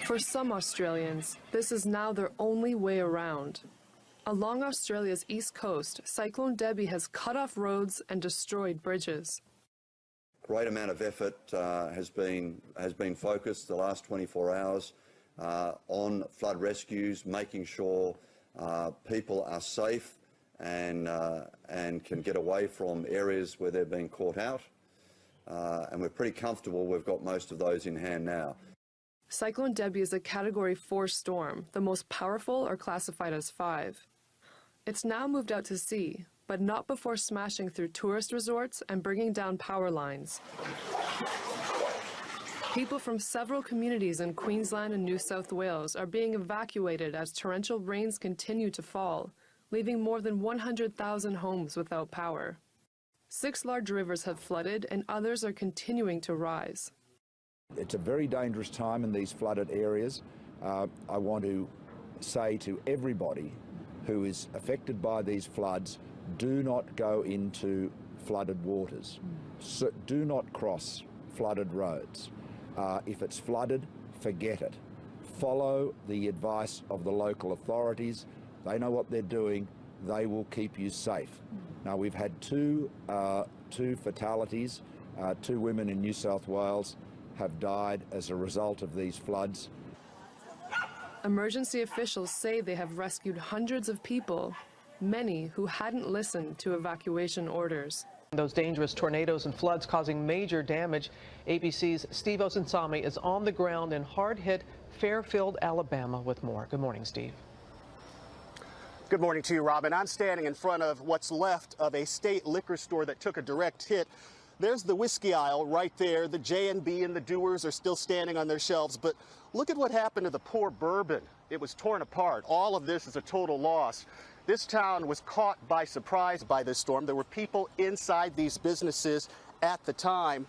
For some Australians, this is now their only way around. Along Australia's east coast, Cyclone Debbie has cut off roads and destroyed bridges. Great amount of effort has been focused the last 24 hours on flood rescues, making sure people are safe and can get away from areas where they're being caught out. And we're pretty comfortable we've got most of those in hand now. Cyclone Debbie is a Category 4 storm. The most powerful are classified as 5. It's now moved out to sea, but not before smashing through tourist resorts and bringing down power lines. People from several communities in Queensland and New South Wales are being evacuated as torrential rains continue to fall, leaving more than 100,000 homes without power. 6 large rivers have flooded and others are continuing to rise. It's a very dangerous time in these flooded areas. I want to say to everybody who is affected by these floods, do not go into flooded waters. So do not cross flooded roads. If it's flooded, forget it. Follow the advice of the local authorities. They know what they're doing. They will keep you safe. Now, we've had two fatalities. 2 women in New South Wales have died as a result of these floods. Emergency officials say they have rescued hundreds of people, many who hadn't listened to evacuation orders. Those dangerous tornadoes and floods causing major damage. ABC's Steve Osunsami is on the ground in hard-hit Fairfield, Alabama with more. Good morning, Steve. Good morning to you, Robin. I'm standing in front of what's left of a state liquor store that took a direct hit. There's the whiskey aisle right there. The J&B and the Dewar's are still standing on their shelves. But look at what happened to the poor bourbon. It was torn apart. All of this is a total loss. This town was caught by surprise by this storm. There were people inside these businesses at the time.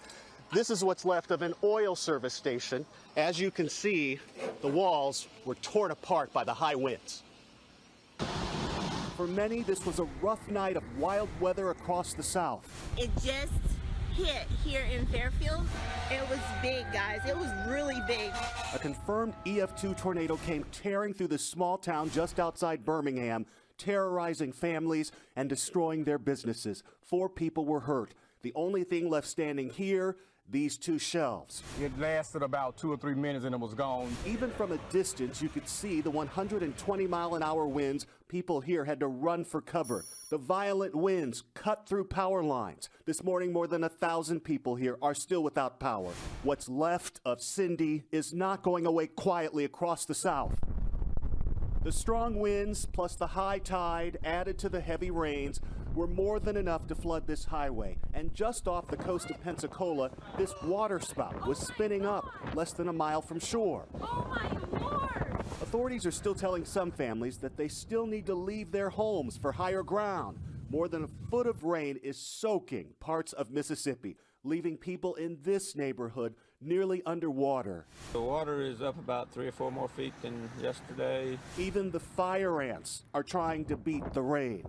This is what's left of an oil service station. As you can see, the walls were torn apart by the high winds. For many, this was a rough night of wild weather across the South. It just hit here in Fairfield. It was big, guys. It was really big. A confirmed EF2 tornado came tearing through the small town just outside Birmingham, terrorizing families and destroying their businesses. 4 people were hurt. The only thing left standing here, these 2 shelves. It lasted about 2 or 3 minutes and it was gone. Even from a distance, you could see the 120-mile-an-hour winds. People here had to run for cover. The violent winds cut through power lines. This morning, more than 1,000 people here are still without power. What's left of Cindy is not going away quietly across the South. The strong winds plus the high tide added to the heavy rains were more than enough to flood this highway. And just off the coast of Pensacola, this water spout was spinning up less than a mile from shore. Oh my Lord! Authorities are still telling some families that they still need to leave their homes for higher ground. More than a foot of rain is soaking parts of Mississippi, leaving people in this neighborhood nearly underwater. The water is up about 3 or 4 more feet than yesterday. Even the fire ants are trying to beat the rain.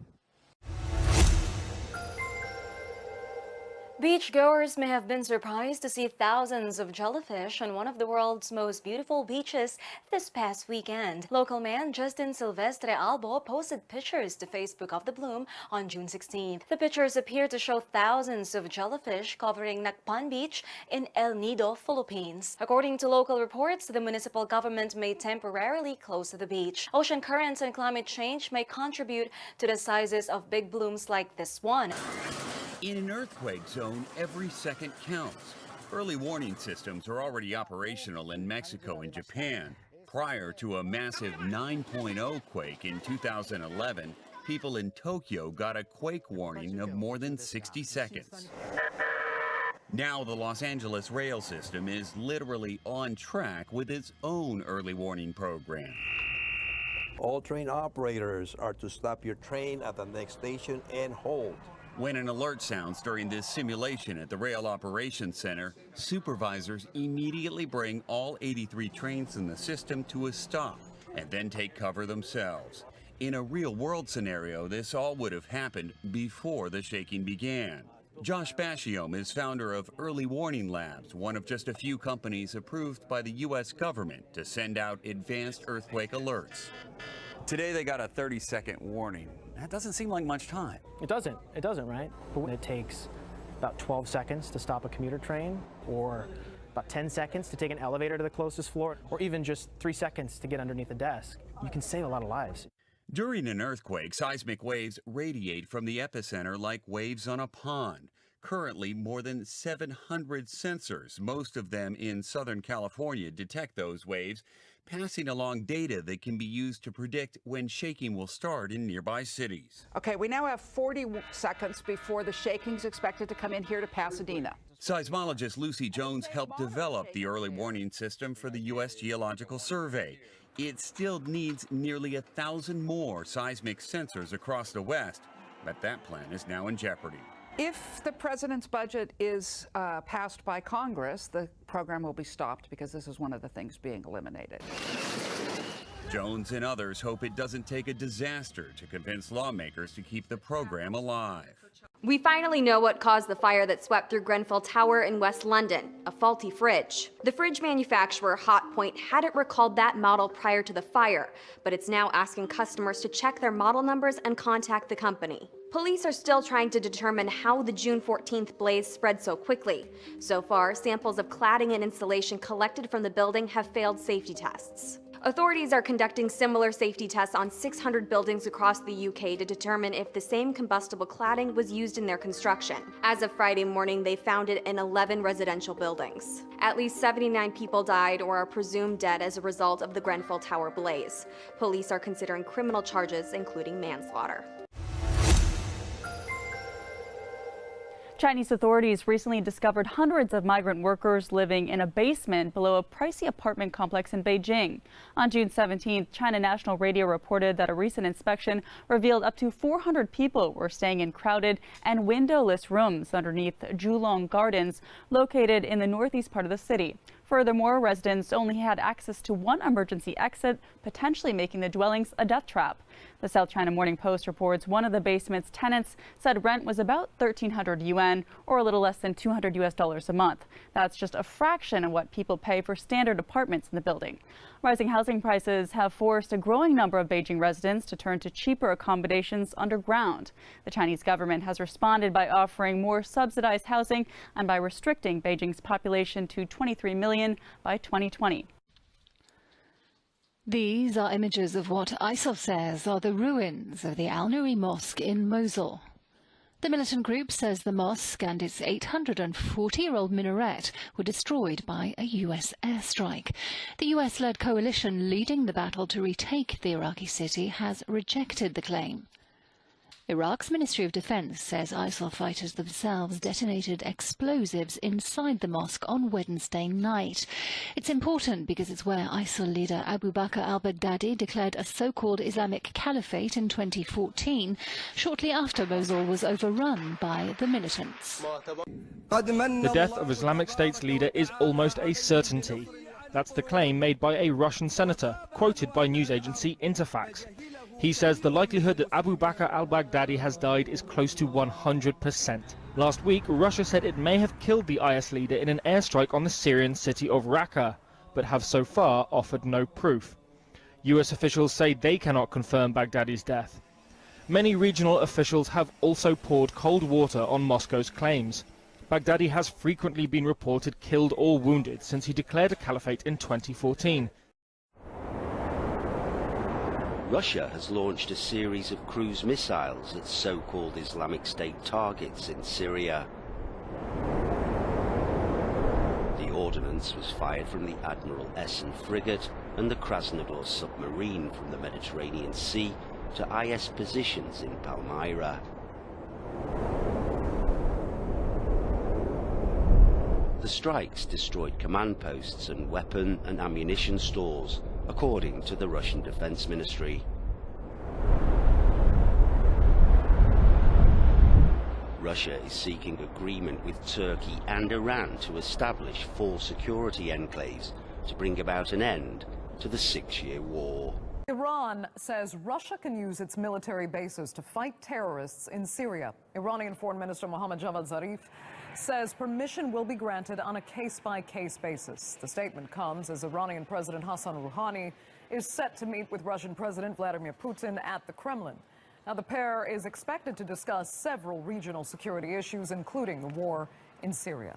Beachgoers may have been surprised to see thousands of jellyfish on one of the world's most beautiful beaches this past weekend. Local man Justin Silvestre Albo posted pictures to Facebook of the bloom on June 16th. The pictures appear to show thousands of jellyfish covering Nacpan Beach in El Nido, Philippines. According to local reports, the municipal government may temporarily close the beach. Ocean currents and climate change may contribute to the sizes of big blooms like this one. In an earthquake zone, every second counts. Early warning systems are already operational in Mexico and Japan. Prior to a massive 9.0 quake in 2011, people in Tokyo got a quake warning of more than 60 seconds. Now the Los Angeles rail system is literally on track with its own early warning program. All train operators are to stop your train at the next station and hold. When an alert sounds during this simulation at the Rail Operations Center, supervisors immediately bring all 83 trains in the system to a stop and then take cover themselves. In a real-world scenario, this all would have happened before the shaking began. Josh Bashiom is founder of Early Warning Labs, one of just a few companies approved by the U.S. government to send out advanced earthquake alerts. Today they got a 30-second warning. That doesn't seem like much time. It doesn't, right? But when it takes about 12 seconds to stop a commuter train, or about 10 seconds to take an elevator to the closest floor, or even just 3 seconds to get underneath a desk, you can save a lot of lives. During an earthquake, seismic waves radiate from the epicenter like waves on a pond. Currently, more than 700 sensors, most of them in Southern California, detect those waves, passing along data that can be used to predict when shaking will start in nearby cities. Okay, we now have 40 seconds before the shaking's expected to come in here to Pasadena. Seismologist Lucy Jones helped develop the early warning system for the U.S. Geological Survey. It still needs nearly 1,000 more seismic sensors across the West, but that plan is now in jeopardy. If the president's budget is passed by Congress, the program will be stopped because this is one of the things being eliminated. Jones and others hope it doesn't take a disaster to convince lawmakers to keep the program alive. We finally know what caused the fire that swept through Grenfell Tower in West London, a faulty fridge. The fridge manufacturer, Hotpoint, hadn't recalled that model prior to the fire, but it's now asking customers to check their model numbers and contact the company. Police are still trying to determine how the June 14th blaze spread so quickly. So far, samples of cladding and insulation collected from the building have failed safety tests. Authorities are conducting similar safety tests on 600 buildings across the UK to determine if the same combustible cladding was used in their construction. As of Friday morning, they found it in 11 residential buildings. At least 79 people died or are presumed dead as a result of the Grenfell Tower blaze. Police are considering criminal charges, including manslaughter. Chinese authorities recently discovered hundreds of migrant workers living in a basement below a pricey apartment complex in Beijing. On June 17th, China National Radio reported that a recent inspection revealed up to 400 people were staying in crowded and windowless rooms underneath Julong Gardens, located in the northeast part of the city. Furthermore, residents only had access to one emergency exit, potentially making the dwellings a death trap. The South China Morning Post reports one of the basement's tenants said rent was about 1,300 yuan, or a little less than $200 a month. That's just a fraction of what people pay for standard apartments in the building. Rising housing prices have forced a growing number of Beijing residents to turn to cheaper accommodations underground. The Chinese government has responded by offering more subsidized housing and by restricting Beijing's population to 23 million by 2020. These are images of what ISIL says are the ruins of the Al-Nuri Mosque in Mosul. The militant group says the mosque and its 840-year-old minaret were destroyed by a U.S. airstrike. The U.S.-led coalition leading the battle to retake the Iraqi city has rejected the claim. Iraq's Ministry of Defense says ISIL fighters themselves detonated explosives inside the mosque on Wednesday night. It's important because it's where ISIL leader Abu Bakr al-Baghdadi declared a so-called Islamic Caliphate in 2014, shortly after Mosul was overrun by the militants. The death of Islamic State's leader is almost a certainty. That's the claim made by a Russian senator, quoted by news agency Interfax. He says the likelihood that Abu Bakr al-Baghdadi has died is close to 100%. Last week, Russia said it may have killed the IS leader in an airstrike on the Syrian city of Raqqa, but have so far offered no proof. US officials say they cannot confirm Baghdadi's death. Many regional officials have also poured cold water on Moscow's claims. Baghdadi has frequently been reported killed or wounded since he declared a caliphate in 2014. Russia has launched a series of cruise missiles at so-called Islamic State targets in Syria. The ordnance was fired from the Admiral Essen frigate and the Krasnodar submarine from the Mediterranean Sea to IS positions in Palmyra. The strikes destroyed command posts and weapon and ammunition stores, according to the Russian Defense Ministry. Russia is seeking agreement with Turkey and Iran to establish 4 security enclaves to bring about an end to the 6-year war. Iran Iran says Russia can use its military bases to fight terrorists in Syria. Iranian Foreign Minister Mohammad Javad Zarif says permission will be granted on a case-by-case basis. The statement comes as Iranian President Hassan Rouhani is set to meet with Russian President Vladimir Putin at the Kremlin. Now, the pair is expected to discuss several regional security issues, including the war in Syria.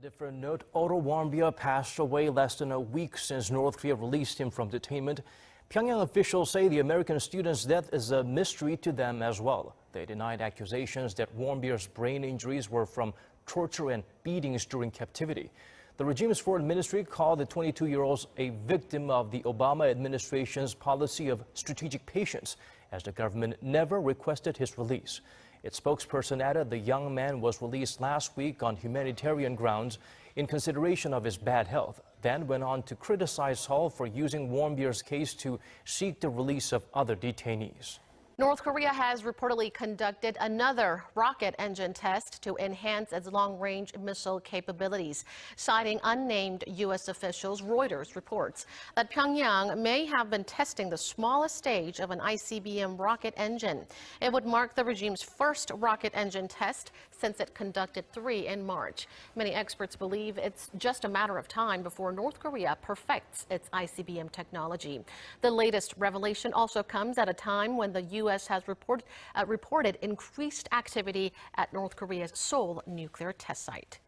Different note, Otto Warmbier passed away less than a week since North Korea released him from detainment. Pyongyang officials say the American student's death is a mystery to them as well. They denied accusations that Warmbier's brain injuries were from torture and beatings during captivity. The regime's foreign ministry called the 22-year-old a victim of the Obama administration's policy of strategic patience, as the government never requested his release. Its spokesperson added the young man was released last week on humanitarian grounds in consideration of his bad health, then went on to criticize Seoul for using Warmbier's case to seek the release of other detainees. North Korea has reportedly conducted another rocket engine test to enhance its long-range missile capabilities. Citing unnamed U.S. officials, Reuters reports that Pyongyang may have been testing the smallest stage of an ICBM rocket engine. It would mark the regime's first rocket engine test since it conducted 3 in March. Many experts believe it's just a matter of time before North Korea perfects its ICBM technology. The latest revelation also comes at a time when the U.S. has reported increased activity at North Korea's Seoul nuclear test site.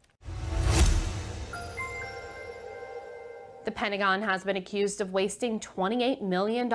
The Pentagon has been accused of wasting $28 million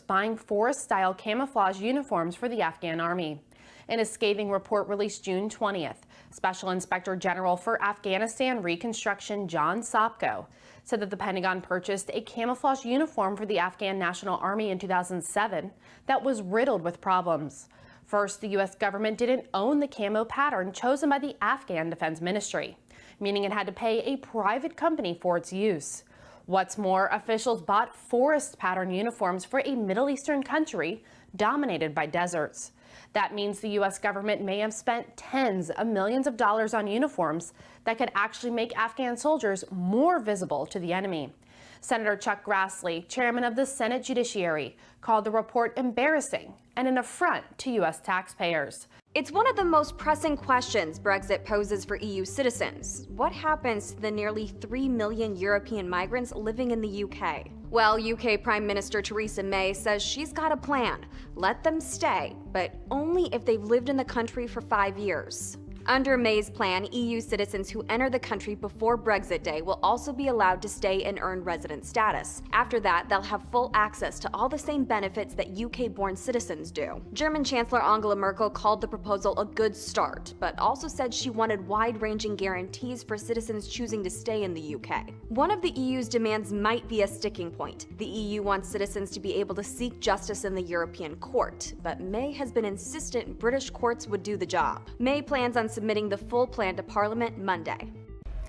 buying forest-style camouflage uniforms for the Afghan army. In a scathing report released June 20th, Special Inspector General for Afghanistan Reconstruction John Sopko said that the Pentagon purchased a camouflage uniform for the Afghan National Army in 2007 that was riddled with problems. First, the U.S. government didn't own the camo pattern chosen by the Afghan Defense Ministry, meaning it had to pay a private company for its use. What's more, officials bought forest pattern uniforms for a Middle Eastern country dominated by deserts. That means the U.S. government may have spent tens of millions of dollars on uniforms that could actually make Afghan soldiers more visible to the enemy. Senator Chuck Grassley, chairman of the Senate Judiciary, called the report embarrassing and an affront to U.S. taxpayers. It's one of the most pressing questions Brexit poses for EU citizens. What happens to the nearly 3 million European migrants living in the UK? Well, UK Prime Minister Theresa May says she's got a plan. Let them stay, but only if they've lived in the country for 5 years. Under May's plan, EU citizens who enter the country before Brexit Day will also be allowed to stay and earn resident status. After that, they'll have full access to all the same benefits that UK-born citizens do. German Chancellor Angela Merkel called the proposal a good start, but also said she wanted wide-ranging guarantees for citizens choosing to stay in the UK. One of the EU's demands might be a sticking point. The EU wants citizens to be able to seek justice in the European Court, but May has been insistent British courts would do the job. May plans on submitting the full plan to Parliament Monday.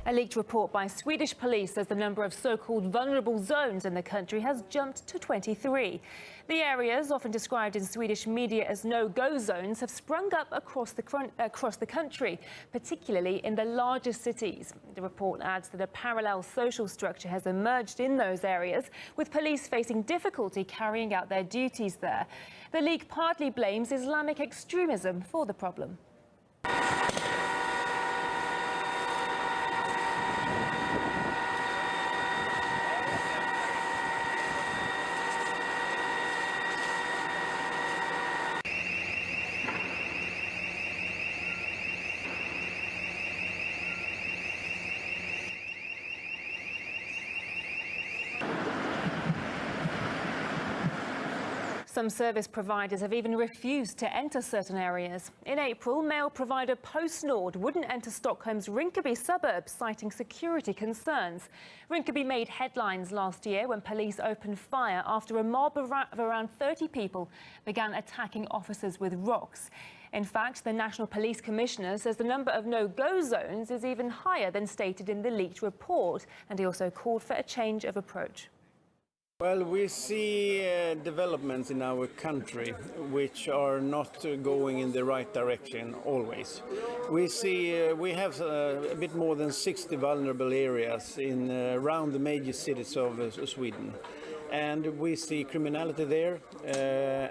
A leaked report by Swedish police says the number of so-called vulnerable zones in the country has jumped to 23. The areas, often described in Swedish media as no-go zones, have sprung up across the country, particularly in the largest cities. The report adds that a parallel social structure has emerged in those areas, with police facing difficulty carrying out their duties there. The leak partly blames Islamic extremism for the problem. Some service providers have even refused to enter certain areas. In April, mail provider PostNord wouldn't enter Stockholm's Rinkeby suburb, citing security concerns. Rinkeby made headlines last year when police opened fire after a mob of around 30 people began attacking officers with rocks. In fact, the National Police Commissioner says the number of no-go zones is even higher than stated in the leaked report, and he also called for a change of approach. Well, we see developments in our country which are not going in the right direction always. We see we have a bit more than 60 vulnerable areas in around the major cities of Sweden. And we see criminality there,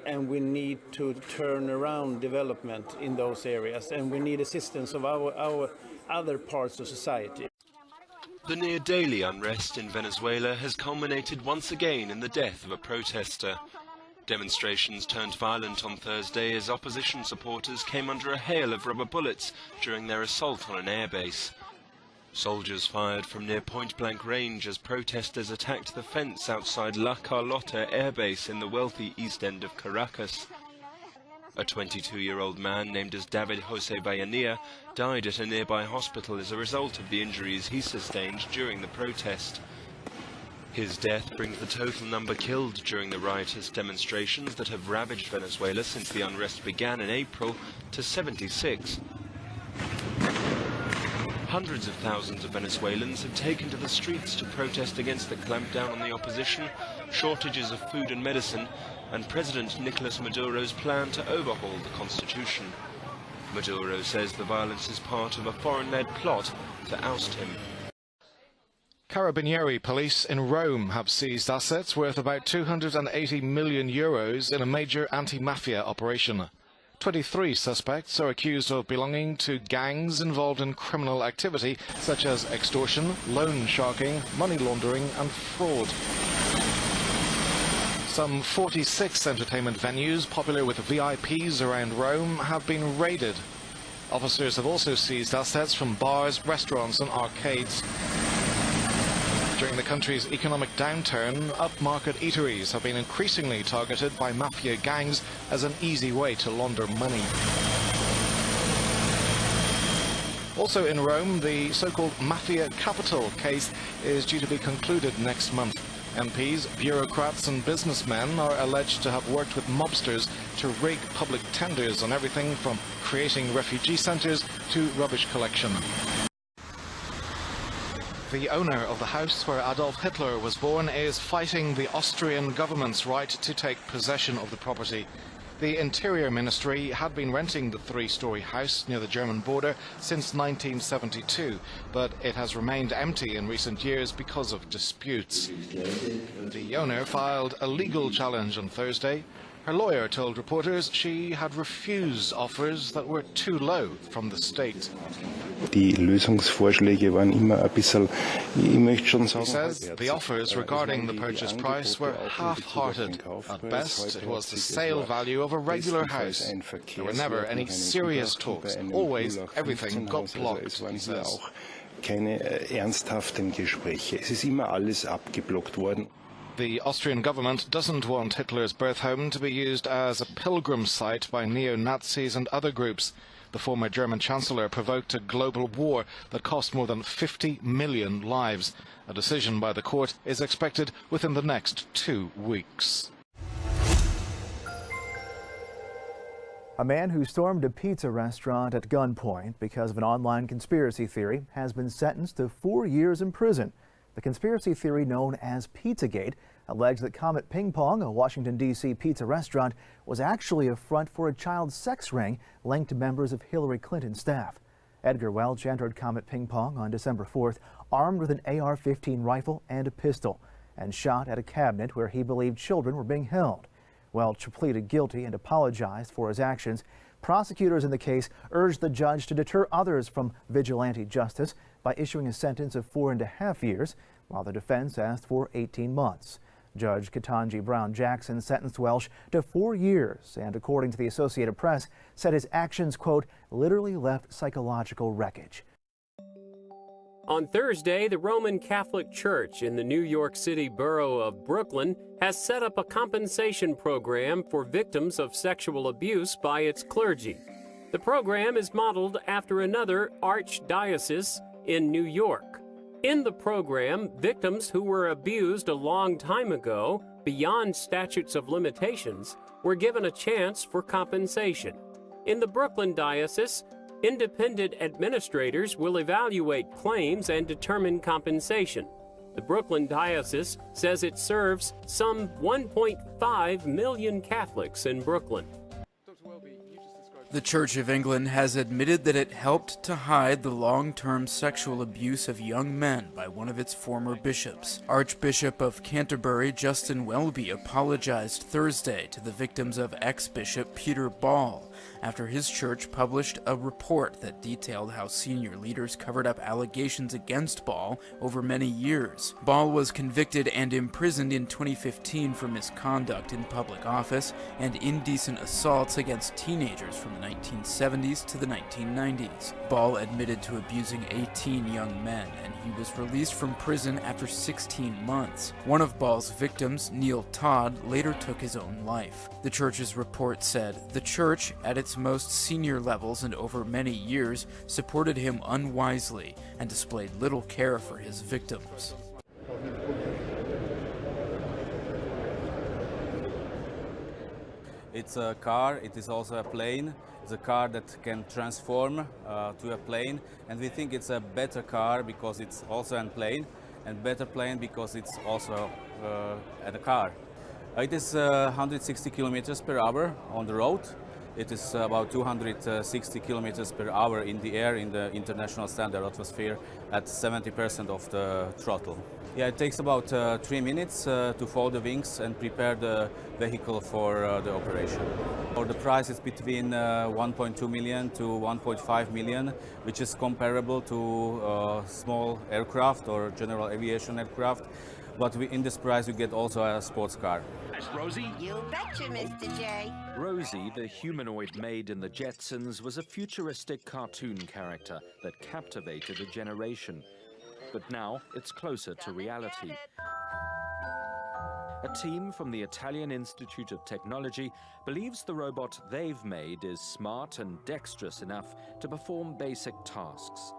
and we need to turn around development in those areas, and we need assistance of our other parts of society. The near-daily unrest in Venezuela has culminated once again in the death of a protester. Demonstrations turned violent on Thursday as opposition supporters came under a hail of rubber bullets during their assault on an airbase. Soldiers fired from near point-blank range as protesters attacked the fence outside La Carlota airbase in the wealthy east end of Caracas. A 22-year-old man named as David Jose Vallanilla died at a nearby hospital as a result of the injuries he sustained during the protest. His death brings the total number killed during the riotous demonstrations that have ravaged Venezuela since the unrest began in April to 76. Hundreds of thousands of Venezuelans have taken to the streets to protest against the clampdown on the opposition, shortages of food and medicine, and President Nicolas Maduro's plan to overhaul the constitution. Maduro says the violence is part of a foreign-led plot to oust him. Carabinieri police in Rome have seized assets worth about €280 million in a major anti-mafia operation. 23 suspects are accused of belonging to gangs involved in criminal activity such as extortion, loan sharking, money laundering and fraud. Some 46 entertainment venues popular with VIPs around Rome have been raided. Officers have also seized assets from bars, restaurants and arcades. During the country's economic downturn, upmarket eateries have been increasingly targeted by mafia gangs as an easy way to launder money. Also in Rome, the so-called mafia capital case is due to be concluded next month. MPs, bureaucrats and businessmen are alleged to have worked with mobsters to rig public tenders on everything from creating refugee centres to rubbish collection. The owner of the house where Adolf Hitler was born is fighting the Austrian government's right to take possession of the property. The Interior Ministry had been renting the three-storey house near the German border since 1972, but it has remained empty in recent years because of disputes. The owner filed a legal challenge on Thursday. Her lawyer told reporters she had refused offers that were too low from the state. Die Lösungsvorschläge waren immer ein bisschen, ich möchte schon sagen. He says the offers regarding the purchase price were half-hearted. At best, it was the sale value of a regular house. There were never any serious talks. Always, everything got blocked, he says. Keine ernsthaften Gespräche. Es ist immer alles abgeblockt worden. The Austrian government doesn't want Hitler's birth home to be used as a pilgrim site by neo-Nazis and other groups. The former German Chancellor provoked a global war that cost more than 50 million lives. A decision by the court is expected within the next 2 weeks. A man who stormed a pizza restaurant at gunpoint because of an online conspiracy theory has been sentenced to 4 years in prison. The conspiracy theory known as Pizzagate alleged that Comet Ping Pong, a Washington, D.C. pizza restaurant, was actually a front for a child sex ring linked to members of Hillary Clinton's staff. Edgar Welch entered Comet Ping Pong on December 4th, armed with an AR-15 rifle and a pistol, and shot at a cabinet where he believed children were being held. Welch pleaded guilty and apologized for his actions. Prosecutors in the case urged the judge to deter others from vigilante justice by issuing a sentence of 4.5 years, while the defense asked for 18 months. Judge Ketanji Brown Jackson sentenced Welch to 4 years and, according to the Associated Press, said his actions, quote, literally left psychological wreckage. On Thursday, the Roman Catholic Church in the New York City borough of Brooklyn has set up a compensation program for victims of sexual abuse by its clergy. The program is modeled after another archdiocese in New York. In the program, victims who were abused a long time ago, beyond statutes of limitations, were given a chance for compensation. In the Brooklyn diocese, independent administrators will evaluate claims and determine compensation. The Brooklyn diocese says it serves some 1.5 million Catholics in Brooklyn. The Church of England has admitted that it helped to hide the long-term sexual abuse of young men by one of its former bishops. Archbishop of Canterbury Justin Welby apologized Thursday to the victims of ex-bishop Peter Ball after his church published a report that detailed how senior leaders covered up allegations against Ball over many years. Ball was convicted and imprisoned in 2015 for misconduct in public office and indecent assaults against teenagers from the 1970s to the 1990s. Ball admitted to abusing 18 young men, and he was released from prison after 16 months. One of Ball's victims, Neil Todd, later took his own life. The church's report said, "The church, at its most senior levels and over many years, supported him unwisely and displayed little care for his victims." It's a car, it is also a plane. It's a car that can transform to a plane, and we think it's a better car because it's also a plane, and better plane because it's also a car. It is 160 kilometers per hour on the road. It is about 260 kilometers per hour in the air in the international standard atmosphere at 70% of the throttle. Yeah, it takes about 3 minutes to fold the wings and prepare the vehicle for the operation. Or the price is between 1.2 million to 1.5 million, which is comparable to small aircraft or general aviation aircraft. But in this price you get also a sports car. Rosie? You betcha, Mr. J. Rosie, the humanoid maid in the Jetsons, was a futuristic cartoon character that captivated a generation. But now it's closer to reality. A team from the Italian Institute of Technology believes the robot they've made is smart and dexterous enough to perform basic tasks.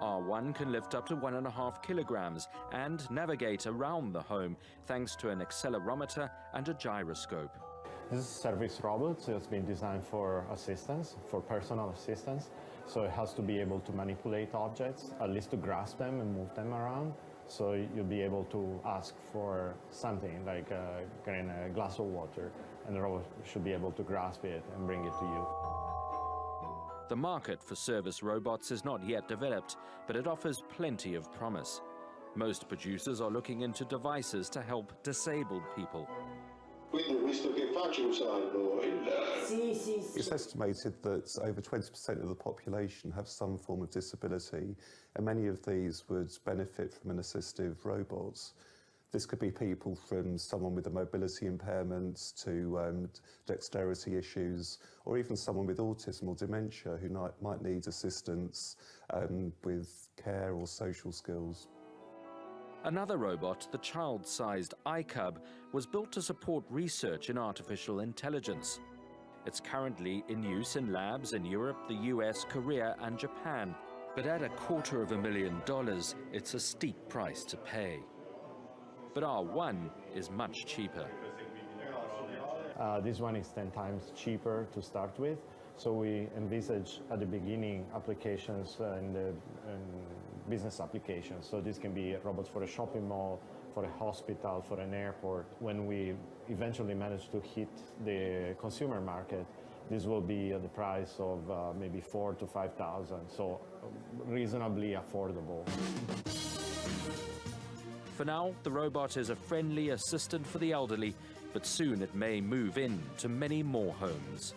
R1 can lift up to 1.5 kilograms and navigate around the home thanks to an accelerometer and a gyroscope. This is a service robot, so it's been designed for assistance, for personal assistance. So it has to be able to manipulate objects, at least to grasp them and move them around. So you'll be able to ask for something like getting a glass of water, and the robot should be able to grasp it and bring it to you. The market for service robots is not yet developed, but it offers plenty of promise. Most producers are looking into devices to help disabled people. It's estimated that over 20% of the population have some form of disability, and many of these would benefit from an assistive robot. This could be people from someone with a mobility impairment to dexterity issues, or even someone with autism or dementia who might need assistance with care or social skills. Another robot, the child-sized iCub, was built to support research in artificial intelligence. It's currently in use in labs in Europe, the US, Korea, and Japan. But at $250,000, it's a steep price to pay. But R1 is much cheaper. This one is 10 times cheaper to start with. So we envisage at the beginning applications and business applications. So this can be a robot for a shopping mall, for a hospital, for an airport. When we eventually manage to hit the consumer market, this will be at the price of maybe $4,000 to $5,000, so reasonably affordable. For now, the robot is a friendly assistant for the elderly, but soon it may move in to many more homes.